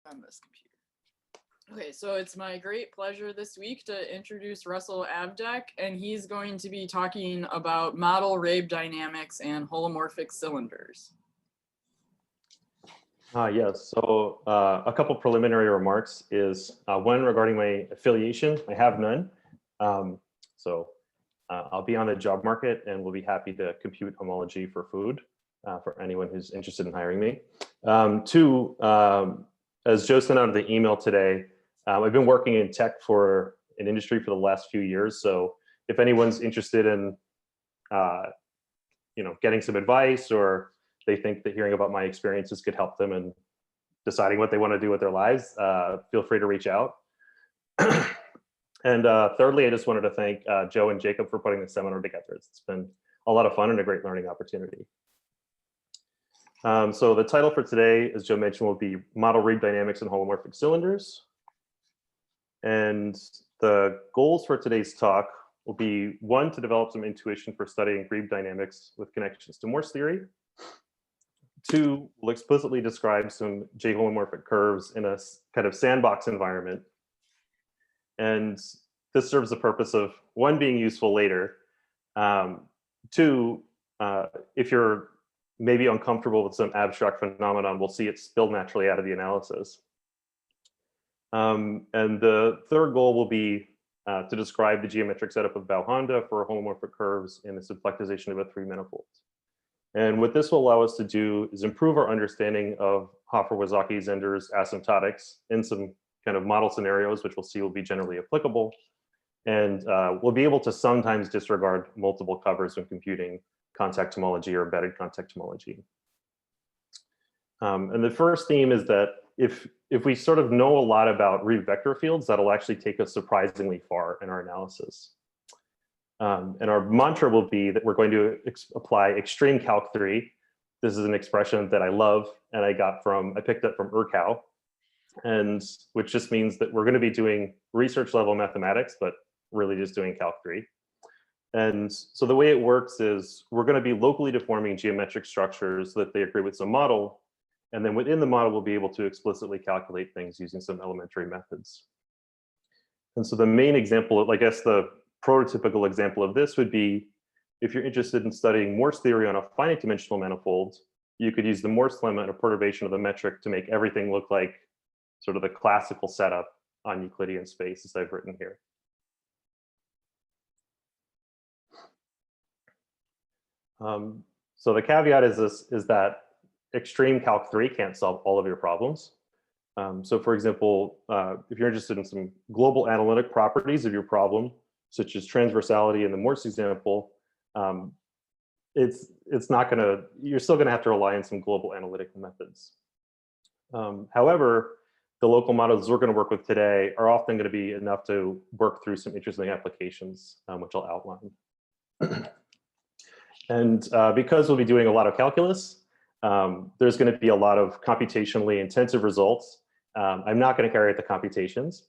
on this computer. Okay, so it's my great pleasure this week to introduce Russell Avdek, and he's going to be talking about model Reeb dynamics and holomorphic cylinders. Yes, so a couple preliminary remarks is one regarding my affiliation. I have none. I'll be on the job market and will be happy to compute homology for food for anyone who's interested in hiring me. Two, as Joe sent out the email today, I've been working in tech for an industry for the last few years. So if anyone's interested in, getting some advice, or they think that hearing about my experiences could help them in deciding what they want to do with their lives, feel free to reach out. And thirdly, I just wanted to thank Joe and Jacob for putting this seminar together. It's been a lot of fun and a great learning opportunity. So the title for today, as Joe mentioned, will be Model Reeb Dynamics and Holomorphic Cylinders. And the goals for today's talk will be, one, to develop some intuition for studying Reeb dynamics with connections to Morse theory. Two, we'll explicitly describe some J-holomorphic curves in a kind of sandbox environment. And this serves the purpose of, one, being useful later. Two, if you're maybe uncomfortable with some abstract phenomenon, we'll see it spill naturally out of the analysis. And the third goal will be to describe the geometric setup of Bao-Honda for holomorphic curves in the symplectization of a three-manifold. And what this will allow us to do is improve our understanding of Hoffer-Waszaki-Zender's asymptotics in some kind of model scenarios, which we'll see will be generally applicable. And we'll be able to sometimes disregard multiple covers when computing contact homology or embedded contact homology. And the first theme is that if we sort of know a lot about Reeb vector fields, that'll actually take us surprisingly far in our analysis. And our mantra will be that we're going to apply extreme calc 3. This is an expression that I love, and I picked up from Erkao, and which just means that we're going to be doing research level mathematics, but really just doing calc 3. And so the way it works is we're going to be locally deforming geometric structures so that they agree with some model. And then within the model, we'll be able to explicitly calculate things using some elementary methods. And so the main example, I guess the prototypical example of this would be, if you're interested in studying Morse theory on a finite dimensional manifold, you could use the Morse lemma and a perturbation of the metric to make everything look like sort of the classical setup on Euclidean space, as I've written here. So the caveat is that extreme calc 3 can't solve all of your problems. So for example, if you're interested in some global analytic properties of your problem, such as transversality in the Morse example, you're still gonna have to rely on some global analytical methods. However, the local models we're gonna work with today are often gonna be enough to work through some interesting applications, which I'll outline. And because we'll be doing a lot of calculus, there's going to be a lot of computationally intensive results. I'm not going to carry out the computations,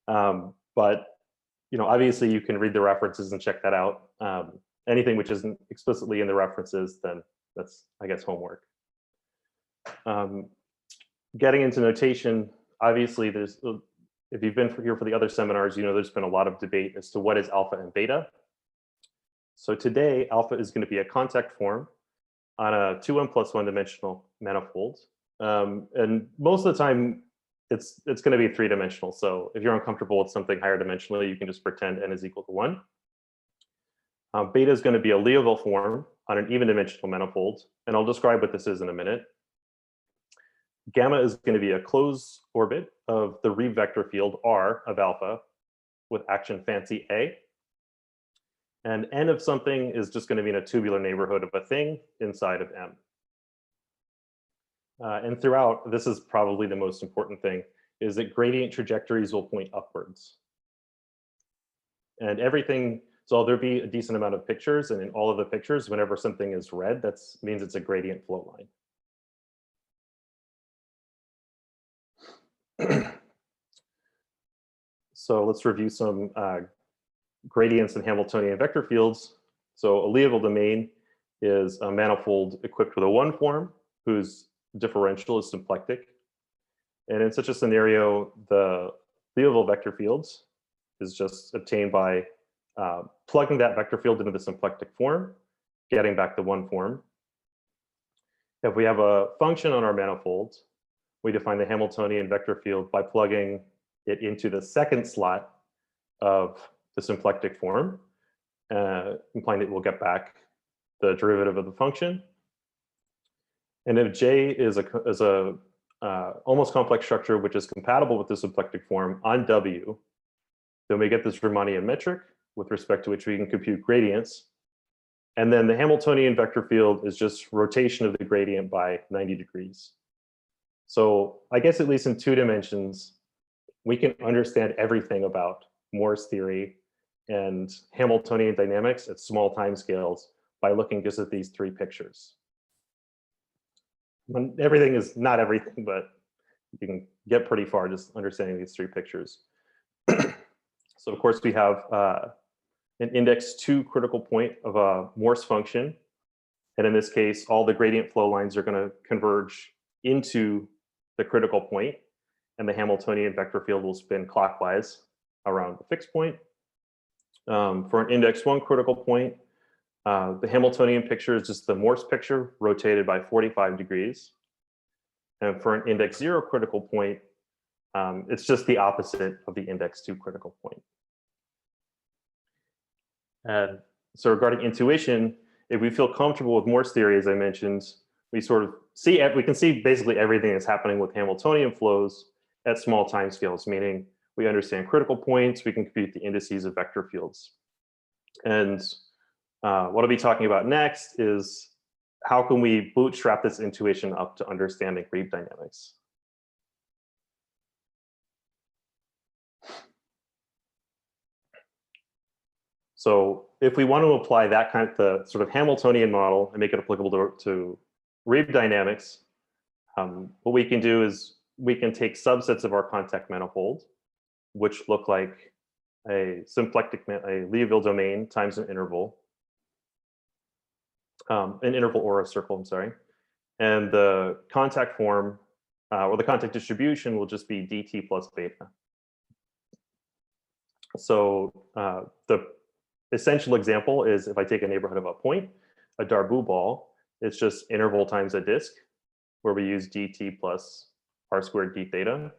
but obviously you can read the references and check that out. Anything which isn't explicitly in the references, then that's, I guess, homework. Getting into notation, obviously if you've been here for the other seminars, there's been a lot of debate as to what is alpha and beta. So today, alpha is going to be a contact form on a 2n plus 1 dimensional manifold. And most of the time, it's going to be 3-dimensional. So if you're uncomfortable with something higher dimensionally, you can just pretend n is equal to 1. Beta is going to be a Liouville form on an even dimensional manifold. And I'll describe what this is in a minute. Gamma is going to be a closed orbit of the Reeb vector field R of alpha with action fancy A. And n of something is just going to be in a tubular neighborhood of a thing inside of M. And throughout, this is probably the most important thing, is that gradient trajectories will point upwards. And everything, so there'll be a decent amount of pictures, and in all of the pictures, whenever something is red, that means it's a gradient flow line. So let's review some gradients and Hamiltonian vector fields. So a Liouville domain is a manifold equipped with a 1 form whose differential is symplectic. And in such a scenario, the Liouville vector fields is just obtained by plugging that vector field into the symplectic form, getting back the one form. If we have a function on our manifold, we define the Hamiltonian vector field by plugging it into the second slot of the symplectic form, implying that we'll get back the derivative of the function. And if J is a almost complex structure which is compatible with the symplectic form on W, then we get this Riemannian metric with respect to which we can compute gradients. And then the Hamiltonian vector field is just rotation of the gradient by 90 degrees. So I guess at least in 2 dimensions, we can understand everything about Morse theory and Hamiltonian dynamics at small timescales by looking just at these 3 pictures. Everything is not everything, but you can get pretty far just understanding these 3 pictures. So of course we have an index 2 critical point of a Morse function. And in this case, all the gradient flow lines are going to converge into the critical point, and the Hamiltonian vector field will spin clockwise around the fixed point. For an index 1 critical point, the Hamiltonian picture is just the Morse picture rotated by 45 degrees. And for an index 0 critical point, it's just the opposite of the index 2 critical point. And so regarding intuition, if we feel comfortable with Morse theory, as I mentioned, we can see basically everything that's happening with Hamiltonian flows at small timescales, meaning we understand critical points, we can compute the indices of vector fields. And what I'll be talking about next is how can we bootstrap this intuition up to understanding Reeb dynamics. So if we want to apply that kind of the sort of Hamiltonian model and make it applicable to Reeb dynamics, what we can do is we can take subsets of our contact manifold, which look like a Liouville domain times an interval or a circle, I'm sorry. And the contact form or the contact distribution will just be dt plus beta. So the essential example is if I take a neighborhood of a point, a Darboux ball, it's just interval times a disk, where we use dt plus r squared d theta.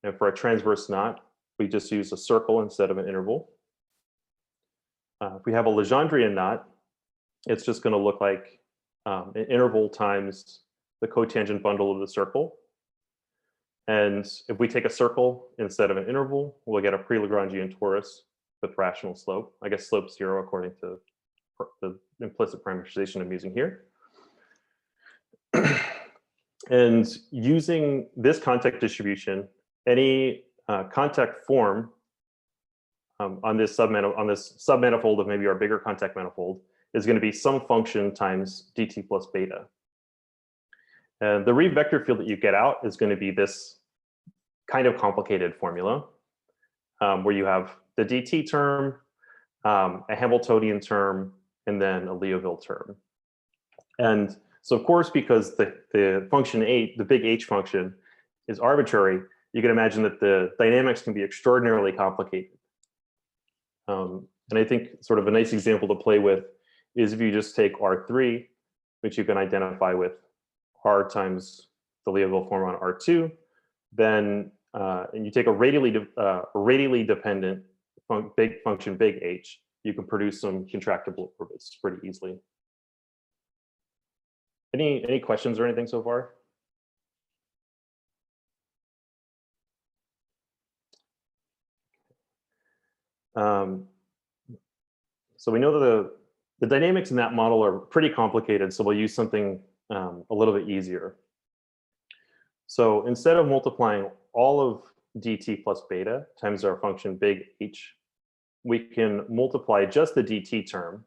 And for a transverse knot, we just use a circle instead of an interval. If we have a Legendrian knot, it's just going to look like an interval times the cotangent bundle of the circle. And if we take a circle instead of an interval, we'll get a pre-Lagrangian torus with rational slope. I guess slope 0 according to the implicit parameterization I'm using here. And using this contact distribution, any contact form on this submanifold of maybe our bigger contact manifold is going to be some function times dt plus beta. And the Reeb vector field that you get out is going to be this kind of complicated formula where you have the dt term, a Hamiltonian term, and then a Liouville term. And so of course, because the function the big H function is arbitrary, you can imagine that the dynamics can be extraordinarily complicated. And I think sort of a nice example to play with is if you just take R3, which you can identify with R times the Liouville form on R2, then and you take a radially dependent big function big H, you can produce some contractible orbits pretty easily. Any questions or anything so far? So we know that the dynamics in that model are pretty complicated, so we'll use something a little bit easier. So instead of multiplying all of dt plus beta times our function big H, we can multiply just the dt term.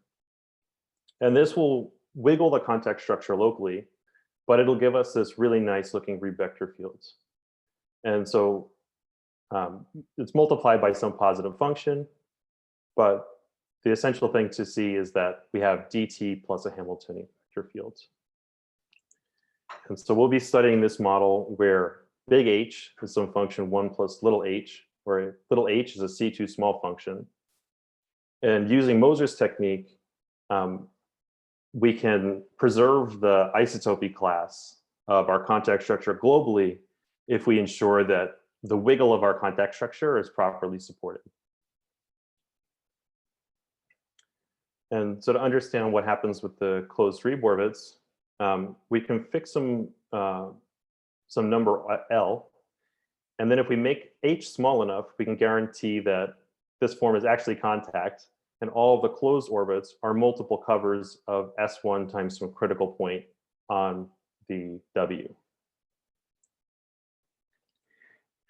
And this will wiggle the contact structure locally, but it'll give us this really nice looking Reeb vector fields. And so it's multiplied by some positive function, but the essential thing to see is that we have dt plus a Hamiltonian vector field. And so we'll be studying this model where big H is some function 1 plus little h, where little h is a C2 small function. And using Moser's technique, we can preserve the isotopy class of our contact structure globally if we ensure that the wiggle of our contact structure is properly supported. And so to understand what happens with the closed Reeb orbits, we can fix some number L. And then if we make H small enough, we can guarantee that this form is actually contact, and all of the closed orbits are multiple covers of S1 times some critical point on the W.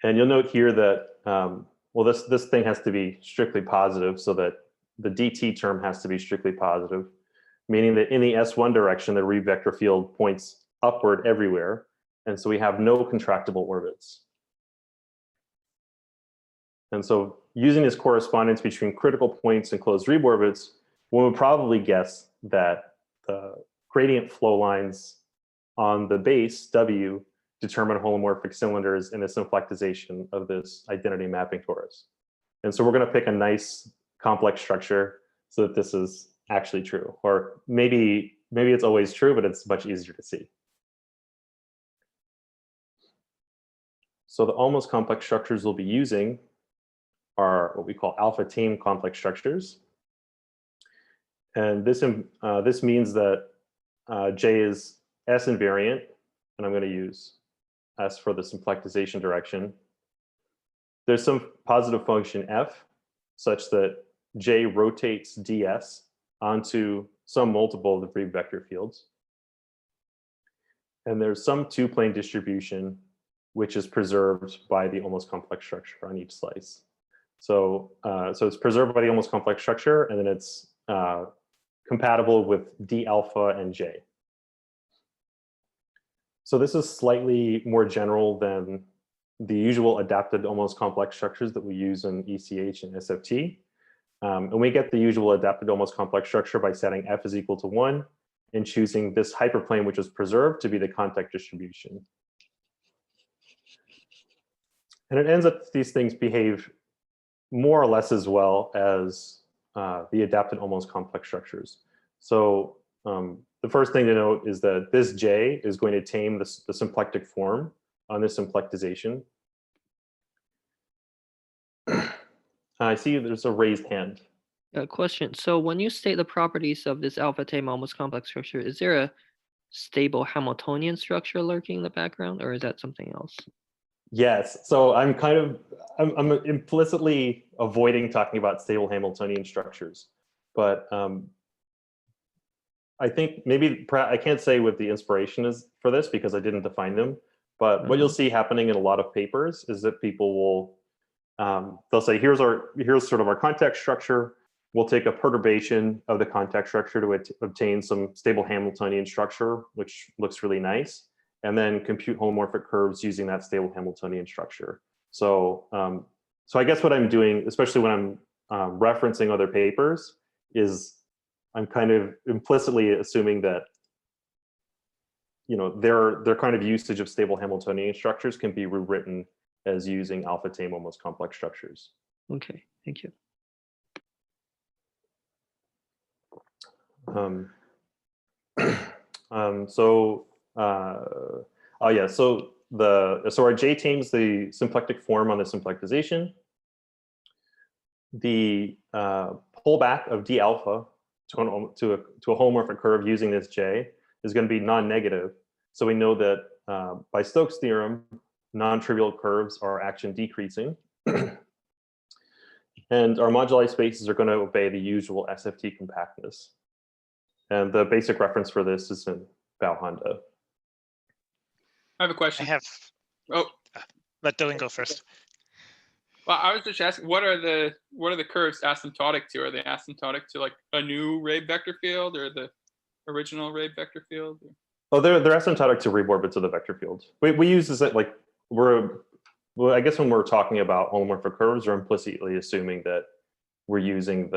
And you'll note here that, well, this thing has to be strictly positive, so that the DT term has to be strictly positive, meaning that in the S1 direction, the Reeb vector field points upward everywhere. And so we have no contractible orbits. And so using this correspondence between critical points and closed Reeb orbits, one would probably guess that the gradient flow lines on the base W determine holomorphic cylinders in the symplectization of this identity mapping torus. And so we're going to pick a nice complex structure so that this is actually true. Or maybe it's always true, but it's much easier to see. So the almost complex structures we'll be using are what we call alpha tame complex structures. And this means that J is S invariant, and I'm going to use S for the symplectization direction. There's some positive function F such that J rotates ds onto some multiple of the Reeb vector fields. And there's some two-plane distribution which is preserved by the almost complex structure on each slice. So, so it's preserved by the almost complex structure, and then it's compatible with D alpha and J. So this is slightly more general than the usual adapted almost complex structures that we use in ECH and SFT. And we get the usual adapted almost complex structure by setting F is equal to 1 and choosing this hyperplane, which is preserved, to be the contact distribution. And it ends up these things behave more or less as well as the adapted almost complex structures. So the first thing to note is that this J is going to tame the symplectic form on this symplectization. I see there's a raised hand. Question. So when you state the properties of this alpha tame almost complex structure, is there a stable Hamiltonian structure lurking in the background, or is that something else? Yes. So I'm implicitly avoiding talking about stable Hamiltonian structures, but I think maybe I can't say what the inspiration is for this because I didn't define them. But what you'll see happening in a lot of papers is that people will they'll say, here's sort of our contact structure. We'll take a perturbation of the contact structure to obtain some stable Hamiltonian structure, which looks really nice, and then compute holomorphic curves using that stable Hamiltonian structure. So, so I guess what I'm doing, especially when I'm referencing other papers, is I'm kind of implicitly assuming that, you know, their kind of usage of stable Hamiltonian structures can be rewritten as using alpha tame almost complex structures. Okay, thank you. Oh yeah, so our J tames the symplectic form on the symplectization. The pullback of D alpha to a holomorphic curve using this J is going to be non-negative. So we know that by Stokes' theorem, non-trivial curves are action decreasing. And our moduli spaces are going to obey the usual SFT compactness. And the basic reference for this is in Bao Honda. I have a question. Oh, let Dylan go first. Well, I was just asking, what are the curves asymptotic to? Are they asymptotic to like a new Reeb vector field or the original Reeb vector field? Oh, they're asymptotic to Reeb orbits of the vector field. We use this at like I guess when we're talking about holomorphic curves, we're implicitly assuming that we're using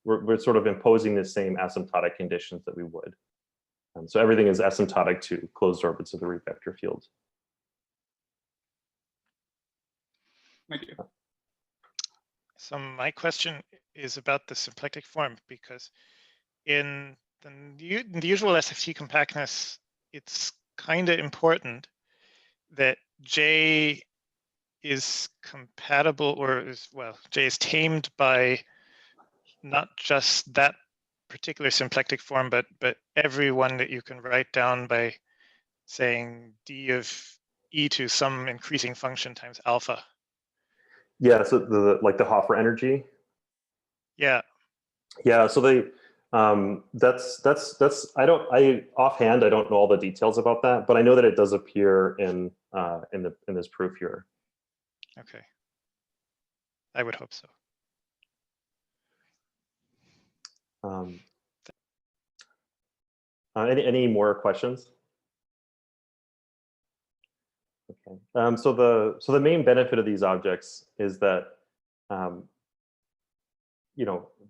we're sort of imposing the same asymptotic conditions that we would. So everything is asymptotic to closed orbits of the Reeb vector field. Thank you. So my question is about the symplectic form, because in the usual SFT compactness, it's kind of important that J is compatible, or J is tamed by not just that particular symplectic form, but every one that you can write down by saying d of e to some increasing function times alpha. Yeah, so the Hoffer energy. Yeah. Yeah, so that's offhand I don't know all the details about that, but I know that it does appear in this proof here. Okay. I would hope so. Any more questions? Okay. So the main benefit of these objects is that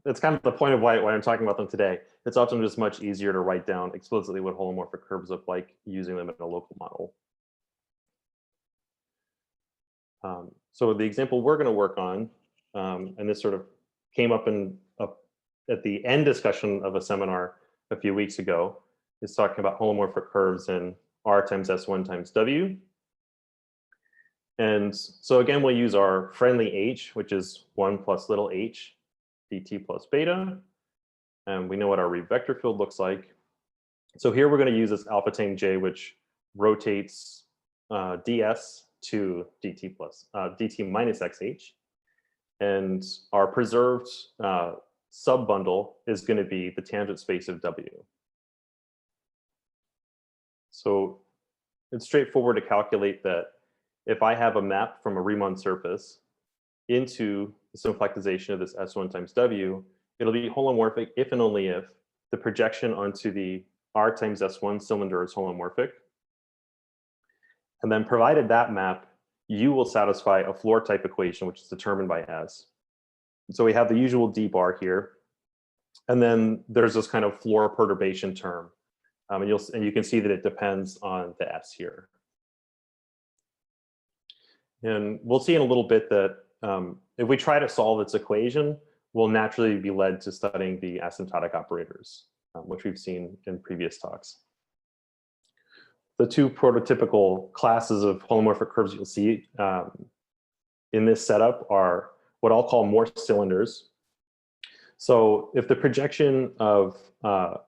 it's kind of the point of why I'm talking about them today. It's often just much easier to write down explicitly what holomorphic curves look like using them in a local model. So the example we're going to work on, and this sort of came up at the end discussion of a seminar a few weeks ago, is talking about holomorphic curves in R times S1 times W. And so again, we'll use our friendly H, which is 1 plus little h dt plus beta. And we know what our Reeb vector field looks like. So here we're going to use this alpha tame J, which rotates ds to dt minus xh. And our preserved subbundle is going to be the tangent space of W. So it's straightforward to calculate that if I have a map from a Riemann surface into the symplectization of this S1 times W, it'll be holomorphic if and only if the projection onto the R times S1 cylinder is holomorphic. And then provided that map, U will satisfy a floor type equation, which is determined by S. So we have the usual D bar here. And then there's this kind of floor perturbation term. And you can see that it depends on the S here. And we'll see in a little bit that if we try to solve its equation, we'll naturally be led to studying the asymptotic operators, which we've seen in previous talks. The two prototypical classes of holomorphic curves you'll see in this setup are what I'll call Morse cylinders. So if the projection of,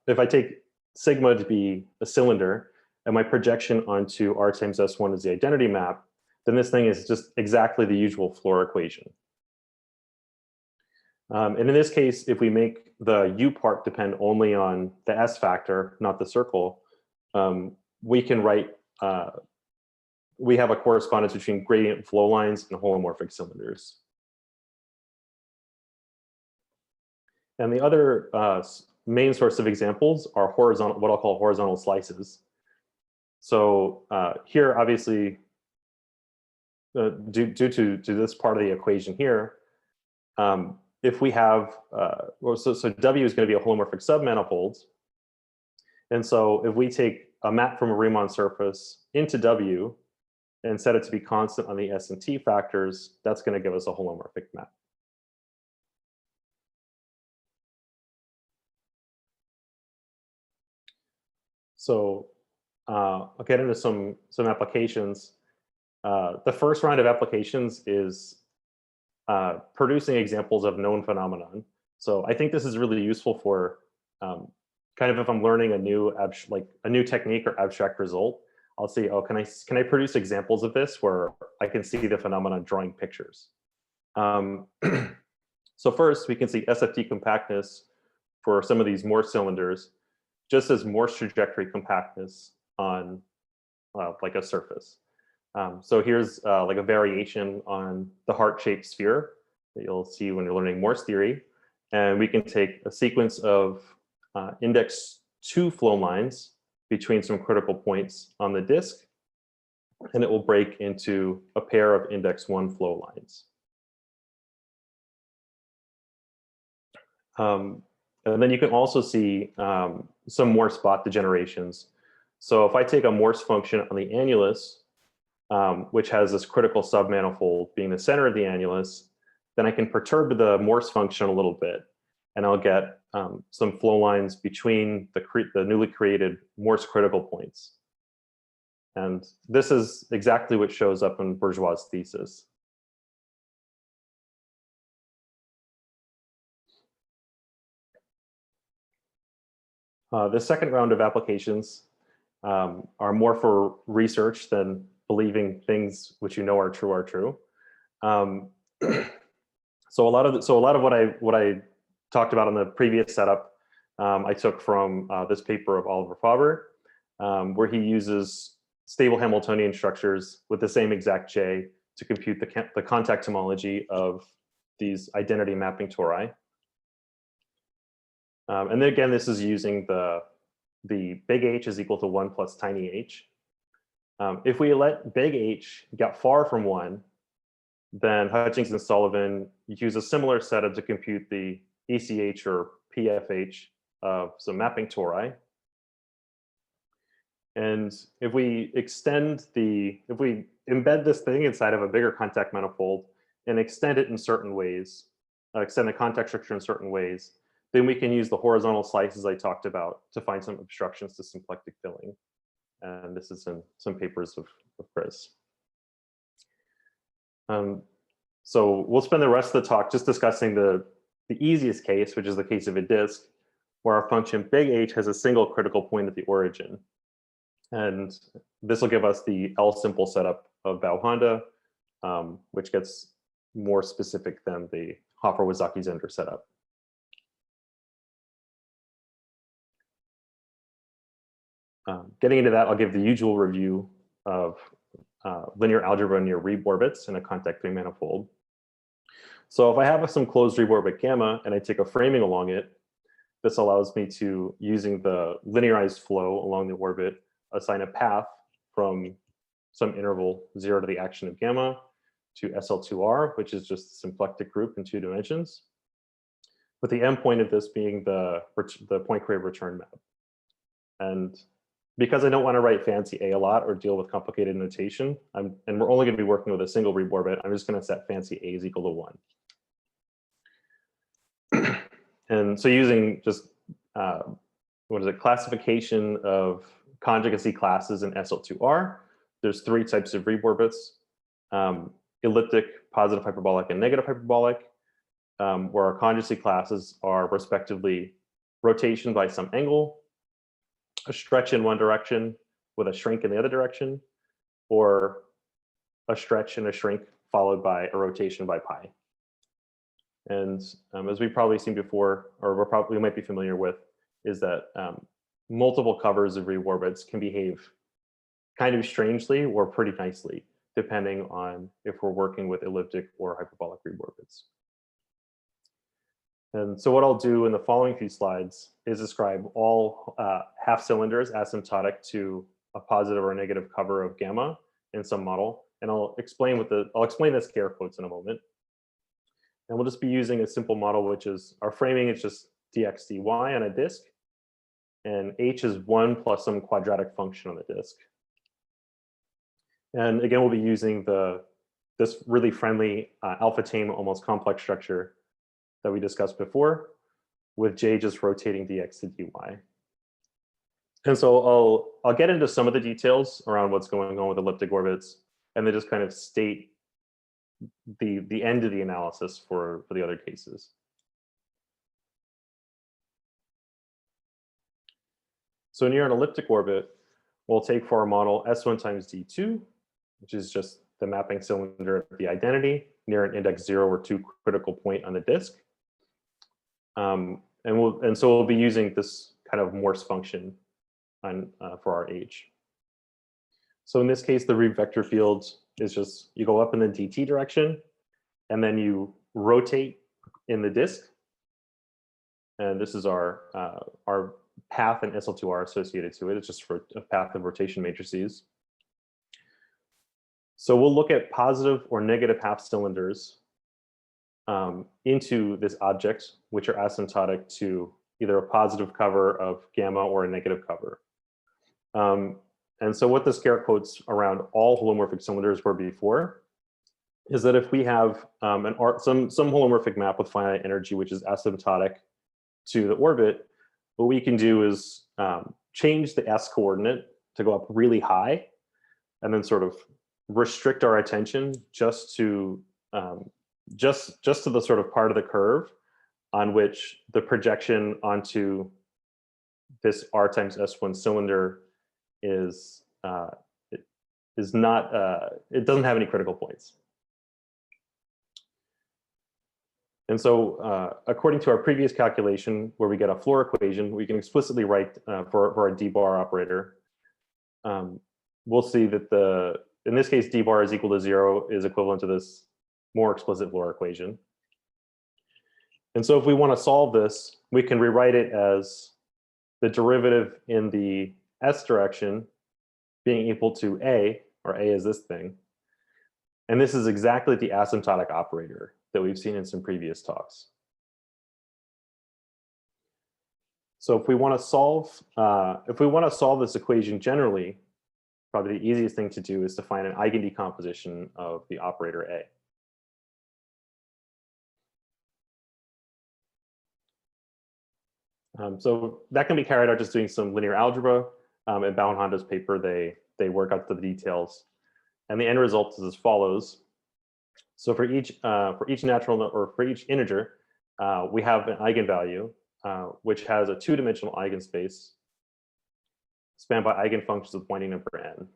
if I take sigma to be a cylinder and my projection onto R times S1 is the identity map, then this thing is just exactly the usual floor equation. And in this case, if we make the U part depend only on the S factor, not the circle, we can write, we have a correspondence between gradient flow lines and holomorphic cylinders. And the other main source of examples are horizontal, what I'll call horizontal slices. So here, obviously, due to this part of the equation here, if we have, so W is going to be a holomorphic submanifold. And so if we take a map from a Riemann surface into W and set it to be constant on the S and T factors, that's going to give us a holomorphic map. So I'll get into some applications. The first round of applications is producing examples of known phenomenon. So I think this is really useful for kind of if I'm learning a new technique or abstract result, I'll say, oh, can I produce examples of this where I can see the phenomenon drawing pictures? So first, we can see SFT compactness for some of these Morse cylinders, just as Morse trajectory compactness on like a surface. So here's like a variation on the heart-shaped sphere that you'll see when you're learning Morse theory. And we can take a sequence of index 2 flow lines between some critical points on the disk, and it will break into a pair of index 1 flow lines. And then you can also see some more spot degenerations. So if I take a Morse function on the annulus, which has this critical submanifold being the center of the annulus, then I can perturb the Morse function a little bit, and I'll get some flow lines between the newly created Morse critical points. And this is exactly what shows up in Bourgeois' thesis. The second round of applications are more for research than believing things which you know are true are true. So a lot of what I talked about in the previous setup, I took from this paper of Oliver Faber, where he uses stable Hamiltonian structures with the same exact J to compute the contact homology of these identity mapping tori. And then again, this is using the big H is equal to 1 plus tiny h. If we let big H get far from 1, then Hutchings and Sullivan use a similar setup to compute the ECH or PFH of some mapping tori. And if we embed this thing inside of a bigger contact manifold and extend it in certain ways, extend the contact structure in certain ways, then we can use the horizontal slices I talked about to find some obstructions to symplectic filling. And this is in some papers of Chris. So we'll spend the rest of the talk just discussing the easiest case, which is the case of a disk, where our function big H has a single critical point at the origin. And this will give us the L-simple setup of Bao-Honda, which gets more specific than the Hoffer-Wazaki-Zender setup. Getting into that, I'll give the usual review of linear algebra near Reeb orbits in a contact ring manifold. So if I have some closed Reeb orbit gamma and I take a framing along it, this allows me to, using the linearized flow along the orbit, assign a path from some interval 0 to the action of gamma to SL2R, which is just a symplectic group in 2 dimensions, with the endpoint of this being the point created return map. And because I don't want to write fancy A a lot or deal with complicated notation, and we're only going to be working with a single Reeb orbit, I'm just going to set fancy A is equal to 1. And so using just, classification of conjugacy classes in SL2R, there's 3 types of Reeb orbits: elliptic, positive hyperbolic, and negative hyperbolic, where our conjugacy classes are respectively rotation by some angle, a stretch in one direction with a shrink in the other direction, or a stretch and a shrink followed by a rotation by pi. And as we've probably seen before, or we might be familiar with, is that multiple covers of Reeb orbits can behave kind of strangely or pretty nicely, depending on if we're working with elliptic or hyperbolic Reeb orbits. And so what I'll do in the following few slides is describe all half cylinders asymptotic to a positive or a negative cover of gamma in some model. And I'll explain the scare quotes in a moment. And we'll just be using a simple model, which is our framing is just dx dy on a disk. And h is 1 plus some quadratic function on the disk. And again, we'll be using this really friendly alpha tame almost complex structure that we discussed before, with j just rotating dx to dy. And so I'll get into some of the details around what's going on with elliptic orbits, and then just kind of state the end of the analysis for the other cases. So near an elliptic orbit, we'll take for our model S1 times D2, which is just the mapping cylinder of the identity near an index 0 or 2 critical point on the disk. And so we'll be using this kind of Morse function for our H. So in this case, the Reeb vector field is just, you go up in the dt direction, and then you rotate in the disk. And this is our path and SL2R associated to it. It's just for a path of rotation matrices. So we'll look at positive or negative half cylinders into this object, which are asymptotic to either a positive cover of gamma or a negative cover. And so what the scare quotes around all holomorphic cylinders were before is that if we have some holomorphic map with finite energy, which is asymptotic to the orbit, what we can do is change the s coordinate to go up really high, and then sort of restrict our attention just to the sort of part of the curve on which the projection onto this r times s1 cylinder is not, it doesn't have any critical points. And so according to our previous calculation, where we get a floor equation, we can explicitly write for a d-bar operator. We'll see that in this case, d-bar is equal to 0 is equivalent to this more explicit floor equation. And so if we want to solve this, we can rewrite it as the derivative in the s direction being equal to a, or a is this thing. And this is exactly the asymptotic operator that we've seen in some previous talks. So if we want to solve this equation generally, probably the easiest thing to do is to find an Eigen decomposition of the operator A. So that can be carried out just doing some linear algebra. In Bao and Honda's paper, they work out the details. And the end result is as follows. So for each natural or for each integer, we have an eigenvalue, which has a two-dimensional eigenspace spanned by eigenfunctions of pointing number n.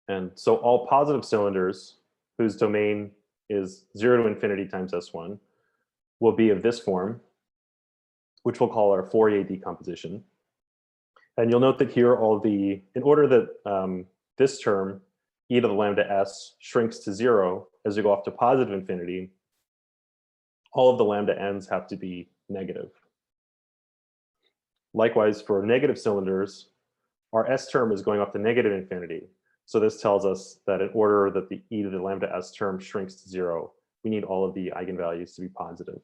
And so all positive cylinders whose domain is 0 to infinity times s1 will be of this form, which we'll call our Fourier decomposition. And you'll note that here in order that this term, e to the lambda s, shrinks to 0 as we go off to positive infinity, all of the lambda n's have to be negative. Likewise, for negative cylinders, our s term is going off to negative infinity. So this tells us that in order that the e to the lambda s term shrinks to 0, we need all of the eigenvalues to be positive.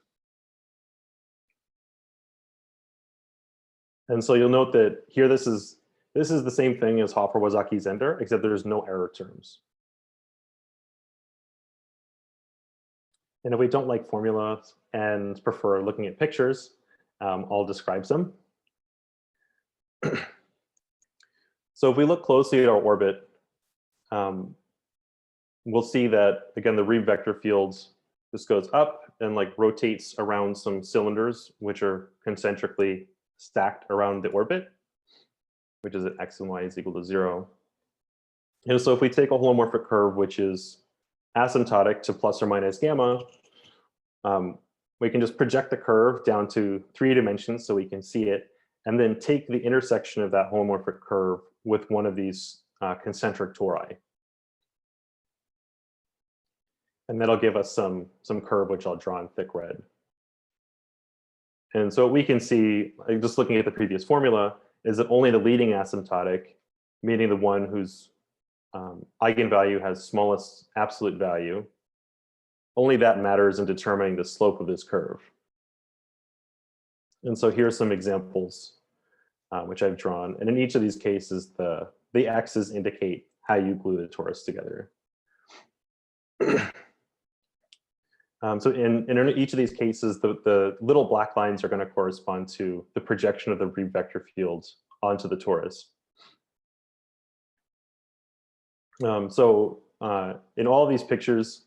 And so you'll note that here this is the same thing as Hoffer-Wazaki-Zender, except there's no error terms. And if we don't like formulas and prefer looking at pictures, I'll describe some. So if we look closely at our orbit, we'll see that, again, the Reeb vector fields, this goes up and like rotates around some cylinders, which are concentrically stacked around the orbit, which is at x and y is equal to 0. And so if we take a holomorphic curve, which is asymptotic to plus or minus gamma, we can just project the curve down to 3 dimensions so we can see it, and then take the intersection of that holomorphic curve with one of these concentric tori. And that'll give us some curve, which I'll draw in thick red. And so what we can see, just looking at the previous formula, is that only the leading asymptotic, meaning the one whose eigenvalue has smallest absolute value, only that matters in determining the slope of this curve. And so here's some examples which I've drawn. And in each of these cases, the x's indicate how you glue the torus together. So in each of these cases, the little black lines are going to correspond to the projection of the Reeb vector fields onto the torus. In all of these pictures,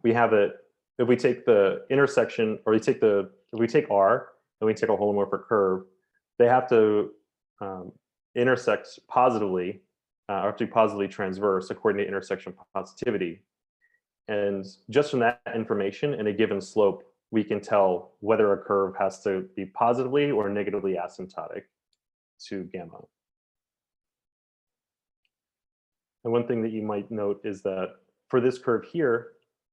we have it. If we take the intersection, or if we take R and we take a holomorphic curve, they have to intersect positively, or have to be positively transverse according to intersection positivity. And just from that information and a given slope, we can tell whether a curve has to be positively or negatively asymptotic to gamma. And one thing that you might note is that for this curve here,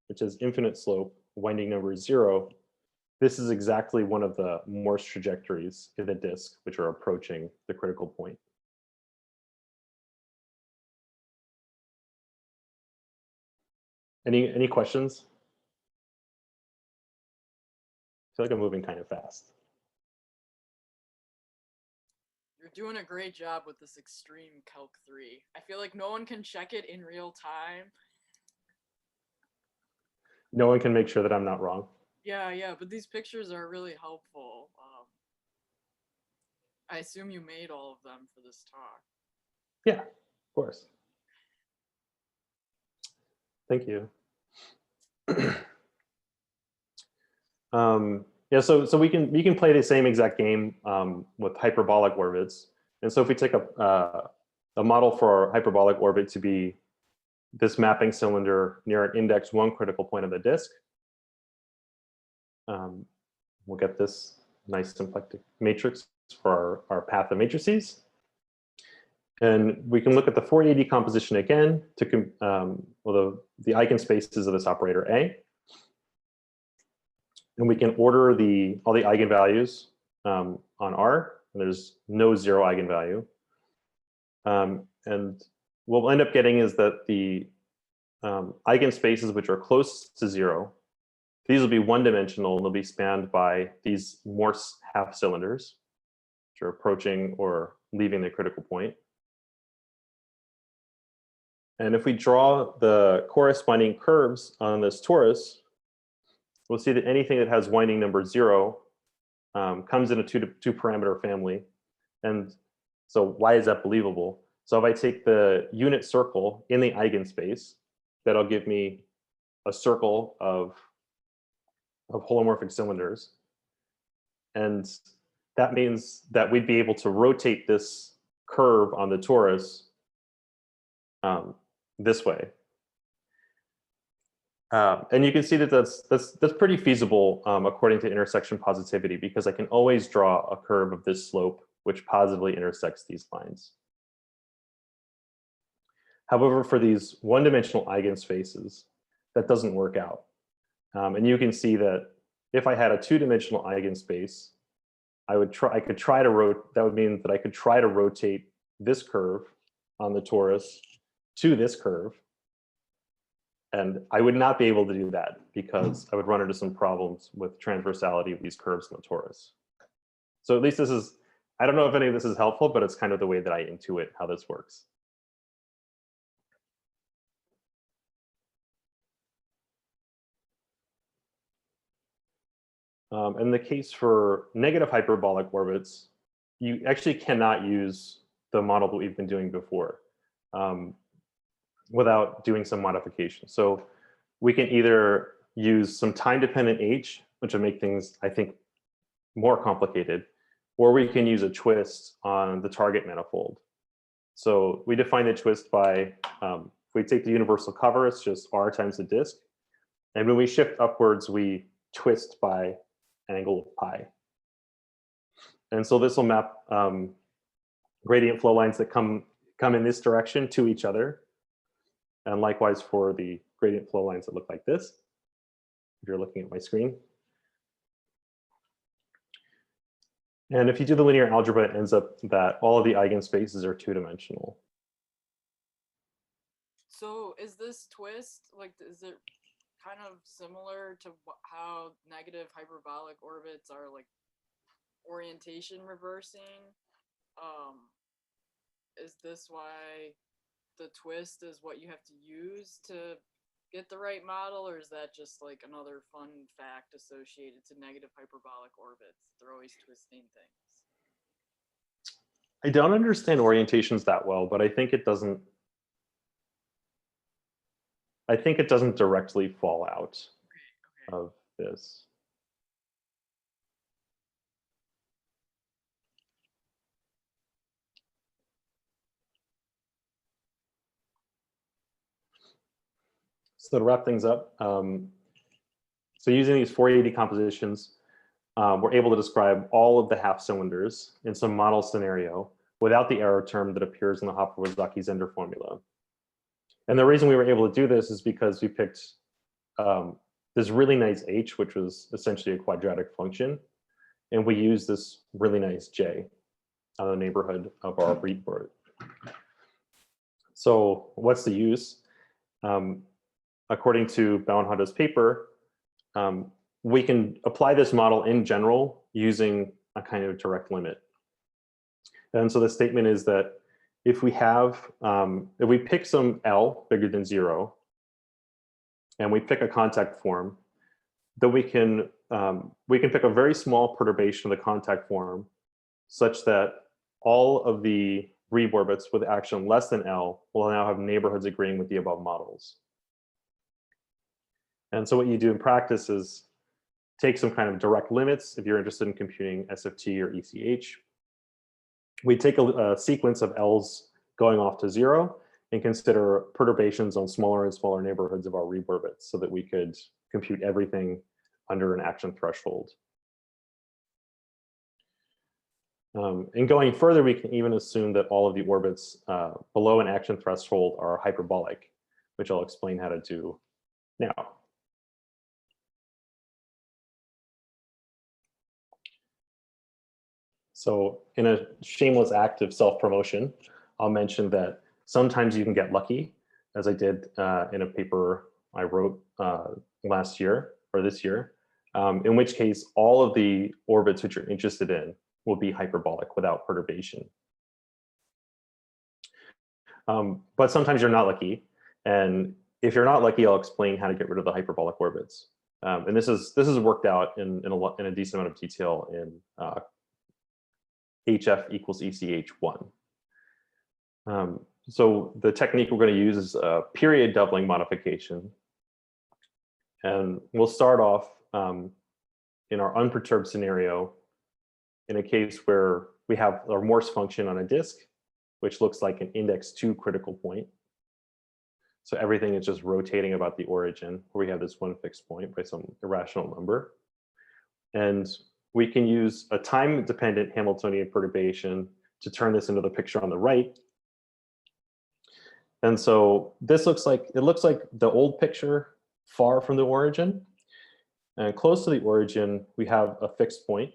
which has infinite slope, winding number 0, this is exactly one of the Morse trajectories in the disk, which are approaching the critical point. Any questions? I feel like I'm moving kind of fast. You're You're doing a great job with this extreme calc 3. I feel like no one can check it in real time. No one can make sure that I'm not wrong. Yeah, but these pictures are really helpful. I assume you made all of them for this talk. Yeah, of course. Thank you. Yeah, so we can play the same exact game with hyperbolic orbits. And so if we take a model for our hyperbolic orbit to be this mapping cylinder near an index 1 critical point of the disk, we'll get this nice symplectic matrix for our path of matrices. And we can look at the Fourier decomposition again to well, the eigenspaces of this operator A. And we can order all the eigenvalues on R, and there's no 0 eigenvalue. And what we'll end up getting is that the eigenspaces which are close to 0, these will be one-dimensional, and they'll be spanned by these Morse half cylinders, which are approaching or leaving the critical point. And if we draw the corresponding curves on this torus, we'll see that anything that has winding number 0 comes in a two parameter family. And so why is that believable? So if I take the unit circle in the eigenspace, that'll give me a circle of holomorphic cylinders. And that means that we'd be able to rotate this curve on the torus this way. And you can see that that's pretty feasible according to intersection positivity, because I can always draw a curve of this slope which positively intersects these lines. However, for these one-dimensional eigenspaces, that doesn't work out. And you can see that if I had a two-dimensional eigenspace, that would mean that I could try to rotate this curve on the torus to this curve. And I would not be able to do that because I would run into some problems with transversality of these curves in the torus. So at least this is, I don't know if any of this is helpful, but it's kind of the way that I intuit how this works. In the case for negative hyperbolic orbits, you actually cannot use the model that we've been doing before without doing some modification. So we can either use some time-dependent H, which will make things, I think, more complicated, or we can use a twist on the target manifold. So we define the twist by, if we take the universal cover, it's just R times the disk. And when we shift upwards, we twist by an angle of pi. And so this will map gradient flow lines that come in this direction to each other. And likewise for the gradient flow lines that look like this, if you're looking at my screen. And if you do the linear algebra, it ends up that all of the eigenspaces are two-dimensional. So is this twist, like, is it kind of similar to how negative hyperbolic orbits are like orientation reversing? Is this why the twist is what you have to use to get the right model, or is that just like another fun fact associated to negative hyperbolic orbits? They're always twisting things. I don't understand orientations that well, but I think it doesn't directly fall out of this. So to wrap things up, so using these Fourier decompositions, we're able to describe all of the half cylinders in some model scenario without the error term that appears in the Hopper-Waszaki-Zender formula. And the reason we were able to do this is because we picked this really nice h, which was essentially a quadratic function, and we used this really nice j out of the neighborhood of our Reeb orbit. So what's the use? According to Bao and Honda's paper, we can apply this model in general using a kind of direct limit. And so the statement is that if we have, if we pick some L bigger than 0, and we pick a contact form, then we can pick a very small perturbation of the contact form such that all of the Reeb orbits with action less than L will now have neighborhoods agreeing with the above models. And so what you do in practice is take some kind of direct limits if you're interested in computing SFT or ECH. We take a sequence of L's going off to 0 and consider perturbations on smaller and smaller neighborhoods of our Reeb orbits so that we could compute everything under an action threshold. And going further, we can even assume that all of the orbits below an action threshold are hyperbolic, which I'll explain how to do now. So in a shameless act of self-promotion, I'll mention that sometimes you can get lucky, as I did in a paper I wrote last year or this year, in which case all of the orbits which you're interested in will be hyperbolic without perturbation. But sometimes you're not lucky. And if you're not lucky, I'll explain how to get rid of the hyperbolic orbits. And this is worked out in a decent amount of detail in HF equals ECH1. So the technique we're going to use is a period doubling modification. And we'll start off in our unperturbed scenario in a case where we have our Morse function on a disk, which looks like an index 2 critical point. So everything is just rotating about the origin, where we have this one fixed point by some irrational number. And we can use a time-dependent Hamiltonian perturbation to turn this into the picture on the right. And so this looks like the old picture far from the origin. And close to the origin, we have a fixed point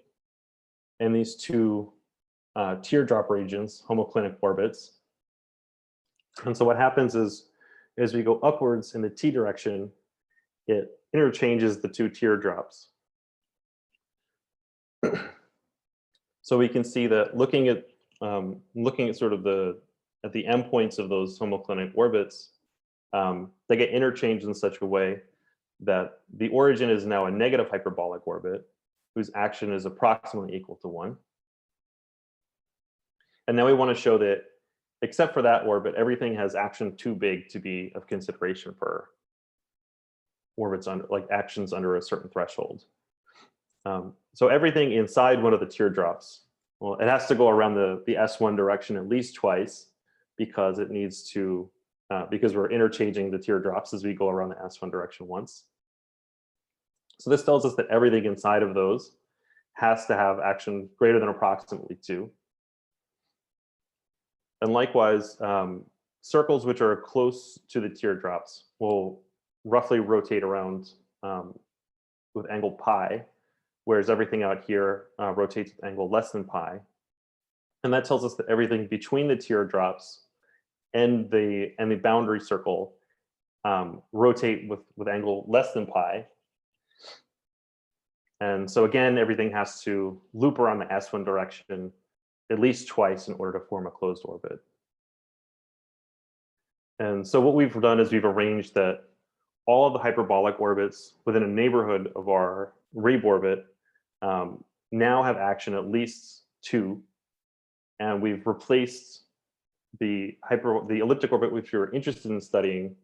and these two teardrop regions, homoclinic orbits. And so what happens is, as we go upwards in the t direction, it interchanges the two teardrops. So we can see that looking at sort of the endpoints of those homoclinic orbits, they get interchanged in such a way that the origin is now a negative hyperbolic orbit whose action is approximately equal to 1. And now we want to show that except for that orbit, everything has action too big to be of consideration for orbits under, like actions under a certain threshold. So everything inside one of the teardrops, well, it has to go around the S1 direction at least twice because it needs to, because we're interchanging the teardrops as we go around the S1 direction once. So this tells us that everything inside of those has to have action greater than approximately 2. And likewise, circles which are close to the teardrops will roughly rotate around with angle pi, whereas everything out here rotates with angle less than pi. And that tells us that everything between the teardrops and the boundary circle rotate with angle less than pi. And so again, everything has to loop around the S1 direction at least twice in order to form a closed orbit. And so what we've done is we've arranged that all of the hyperbolic orbits within a neighborhood of our Reeb orbit now have action at least 2. And we've replaced the elliptic orbit which we were interested in studying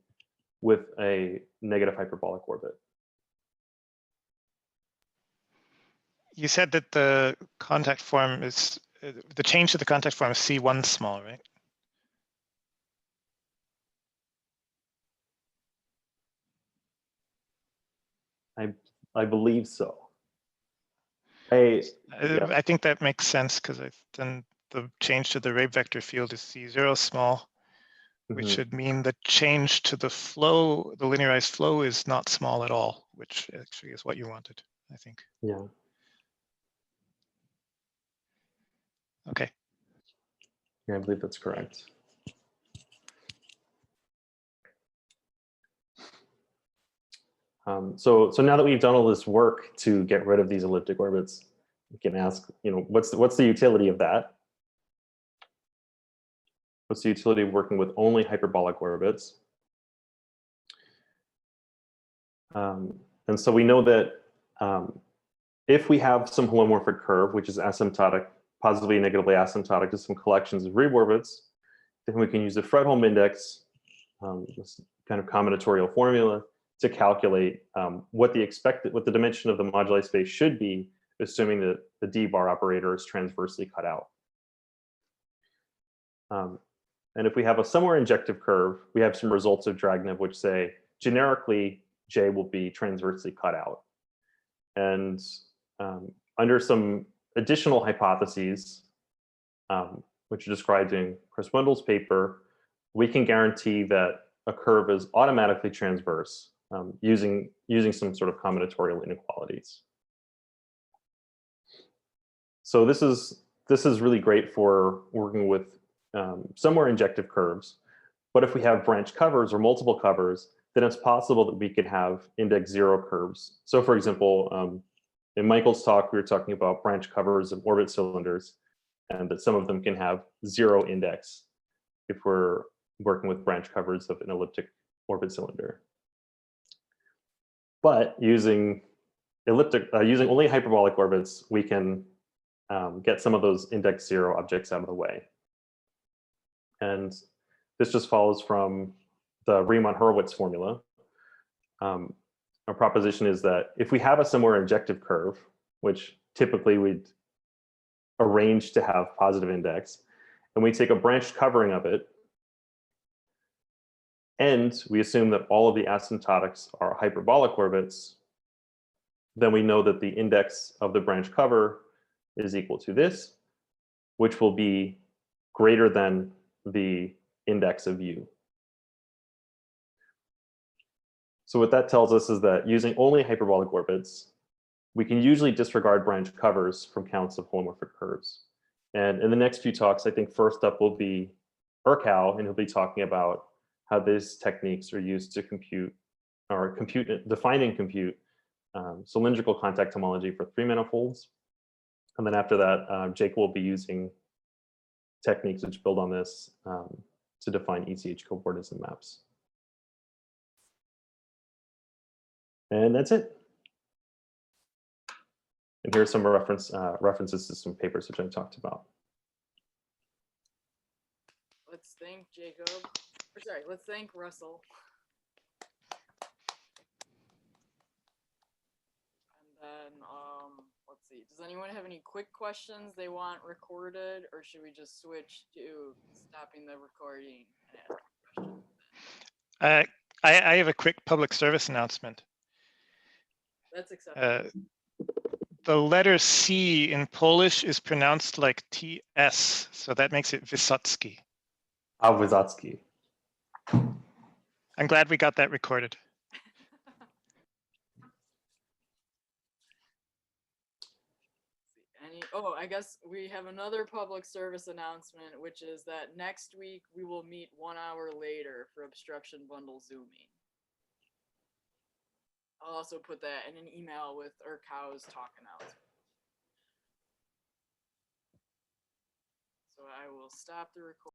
with a negative hyperbolic orbit. You said that the contact form is, the change to the contact form is C1 small, right? I believe so. I think that makes sense because then the change to the Reeb vector field is C0 small, which should mean the change to the flow, the linearized flow, is not small at all, which actually is what you wanted, I think. Yeah. Okay. Yeah, I believe that's correct. So now that we've done all this work to get rid of these elliptic orbits, we can ask, what's the utility of that? What's the utility of working with only hyperbolic orbits? And so we know that if we have some holomorphic curve, which is asymptotic, positively and negatively asymptotic to some collections of Reeb orbits, then we can use the Fredholm index, this kind of combinatorial formula, to calculate what the dimension of the moduli space should be, assuming that the D bar operator is transversely cut out. And if we have a somewhere injective curve, we have some results of Dragnev which say generically J will be transversely cut out. And under some additional hypotheses, which are described in Chris Wendell's paper, we can guarantee that a curve is automatically transverse using some sort of combinatorial inequalities. So this is really great for working with somewhere injective curves. But if we have branch covers or multiple covers, then it's possible that we could have index 0 curves. So for example, in Michael's talk, we were talking about branch covers of orbit cylinders, and that some of them can have 0 index if we're working with branch covers of an elliptic orbit cylinder. But using only hyperbolic orbits, we can get some of those index 0 objects out of the way. And this just follows from the Riemann-Hurwitz formula. Our proposition is that if we have a similar injective curve, which typically we'd arrange to have positive index, and we take a branched covering of it, and we assume that all of the asymptotics are hyperbolic orbits, then we know that the index of the branch cover is equal to this, which will be greater than the index of U. So what that tells us is that using only hyperbolic orbits, we can usually disregard branch covers from counts of holomorphic curves. And in the next few talks, I think first up will be Erkao, and he'll be talking about how these techniques are used to define and compute cylindrical contact homology for 3 manifolds. And then after that, Jake will be using techniques which build on this to define ECH coordinate maps. And that's it. And here's some references to some papers which I talked about. Let's thank Jacob. Or sorry, let's thank Russell. And then let's see. Does anyone have any quick questions they want recorded, or should we just switch to stopping the recording and ask questions? I have a quick public service announcement. That's acceptable. The letter C in Polish is pronounced like TS, so that makes it Wysocki. Wysocki. I'm glad we got that recorded. Oh, I guess we have another public service announcement, which is that next week we will meet 1 hour later for Obstruction Bundle Zooming. I'll also put that in an email with Erkao's talk announcement. So I will stop the recording.